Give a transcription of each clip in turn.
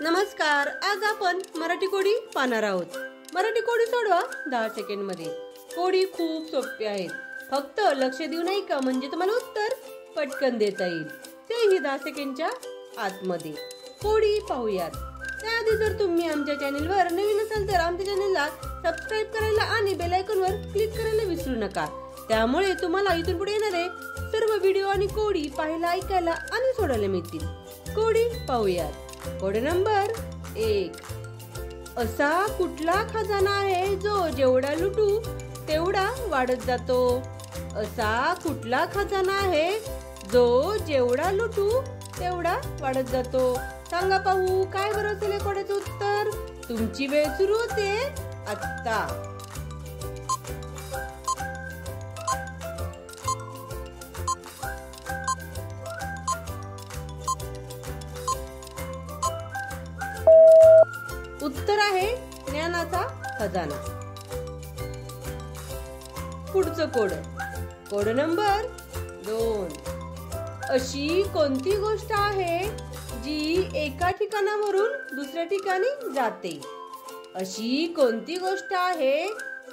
नमस्कार. आज आपण मराठी कोडी पाहणार आहोत. मराठी कोडी सोडवा 10 सेकंड मध्ये. कोडी खूप सोपी आहेत. फक्त लक्ष देऊ नाही का म्हणजे तुम्हाला उत्तर पटकन देता येईल. तेही 10 सेकंडच्या आतमध्ये. कोडी पाहूयात. त्याआधी जर तुम्ही आमच्या चॅनलवर नवीन असाल तर आमच्या चॅनलला सबस्क्राइब करायला आणि बेल आयकॉनवर क्लिक करायला विसरू नका. त्यामुळे तुम्हाला इथून पुढे येणारे सर्व व्हिडिओ आणि कोडी पाहायला, ऐकायला आणि सोडवायला मिळतील. कोडी पाहूयात. Code number 1. असा कुठला खजाना आहे जो जेवढा लुटू तेवढा वाढत जातो? असा कुठला खजाना आहे जो जेवढा लुटू तेवढा वाढत जातो? सांगा पाहू, काय बरं असेल कोड्याचं उत्तर? तुमची वेळ सुरू होते आता. उत्तर आहे ज्ञानाचा खजाना. पुढचं कोड नंबर 2. अशी कोणती गोष्ट आहे जी एका ठिकाणावरून दुसऱ्या ठिकाणी जाते? अशी कोणती गोष्ट आहे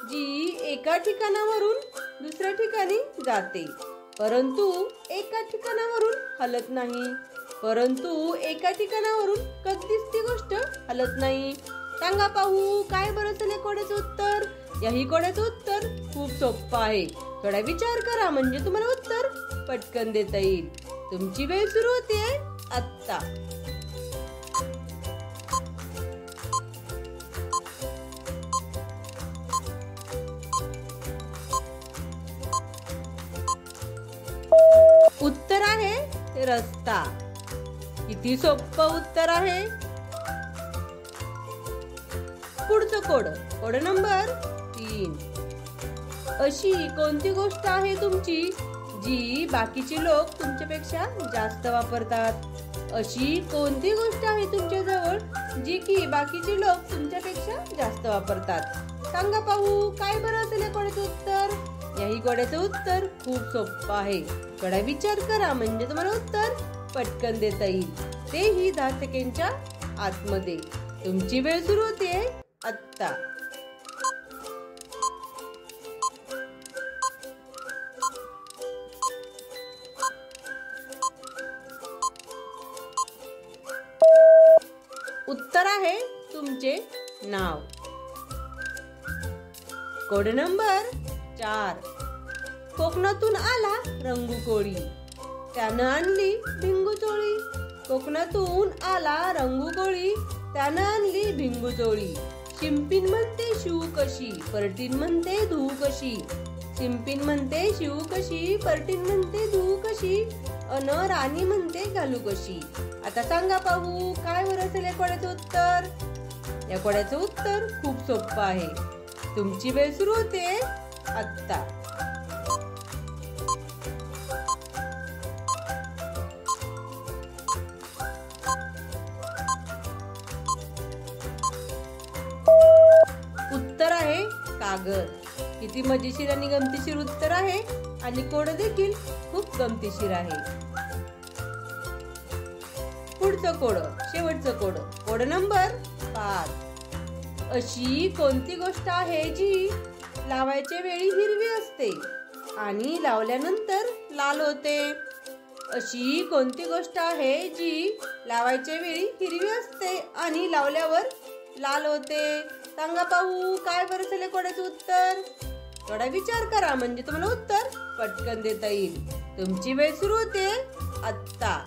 जी एका ठिकाणावरून दुसऱ्या ठिकाणी जाते परंतु एका ठिकाणावरून हलत नाही? परंतु एका ठिकाणावरून कधीच ती गोष्ट हलत नाही. सांगा पाहू, काय बरं असेल कोड्याचं उत्तर? याही कोड्याचं उत्तर खूप सोपं आहे. थोडा विचार करा म्हणजे तुम्हाला उत्तर पटकन देता येईल. तुमची वेळ सुरू होते आता. उत्तर आहे रस्ता. किती सोपं उत्तर आहे. पुढचं कोड नंबर 3. अशी कोणती गोष्ट आहे तुमची जी बाकीचे लोक तुमच्यापेक्षा जास्त वापरतात? अशी कोणती गोष्ट आहे तुमच्या जवळ जी की बाकीचे लोक तुमच्यापेक्षा जास्त वापरतात? सांगा पाहू, काय बरं असेल कोड्याचं उत्तर? याही कोड्याचं उत्तर खूप सोपं आहे. थोडा विचार करा म्हणजे तुम्हाला उत्तर पटकन देता येईल. तेही 10 सेकंडच्या आतमध्ये. तुमची वेळ सुरू होते आता. उत्तर आहे तुमचे नाव. Code number 4. कोकणातून आला रंगू कोळी, त्यानं आणली भिंगू चोळी. कोकणातून आला रंगू कोळी, त्यानं आणली भिंगू चोळी. शिंपीन म्हणते शिव कशी, परटीन म्हणते धू कशी. शिंपीन म्हणते शिव कशी, परटीन म्हणते धू कशी. अन राणी म्हणते घालू कशी. आता सांगा पाहू, काय बरं असेल या कोड्याचं उत्तर? या कोड्याचं उत्तर खूप सोपं आहे. तुमची वेळ सुरू होते आता. उत्तर आहे कागद. किती मजेशीर आणि गमतीशीर उत्तर आहे आणि कोड देखील खूप गमतीशीर आहे. पुढचं शेवटचं कोड नंबर 5. अशी कोणती गोष्ट आहे जी लावायच्या वेळी हिरवी असते आणि लावल्यानंतर लाल होते? अशी कोणती गोष्ट आहे जी लावायच्या वेळी हिरवी असते आणि लावल्यावर लाल होते? सांगा पाहू, काय बरं असेल कोड्याचं उत्तर? थोडा विचार करा म्हणजे तुम्हाला उत्तर पटकन देता येईल. तुमची वेळ सुरू होते आता.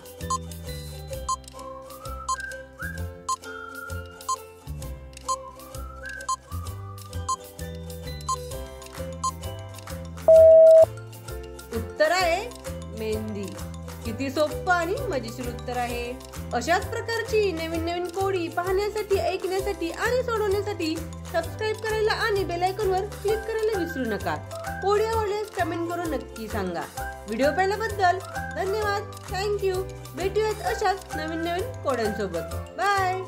उत्तर आहे मेहंदी. किती सोपं आणि मजेशीर उत्तर आहे. अशाच प्रकारची नवीन कोडी पाहण्यासाठी, ऐकण्यासाठी आणि सोडवण्यासाठी सबस्क्राइब करायला आणि बेल आयकॉनवर क्लिक करायला विसरू नका. कोडी आवडल्यास कमेंट करून नक्की सांगा. व्हिडिओ पाहिल्याबद्दल धन्यवाद. थँक्यू. भेटूयात अशाच नवीन कोड्यांसोबत. बाय.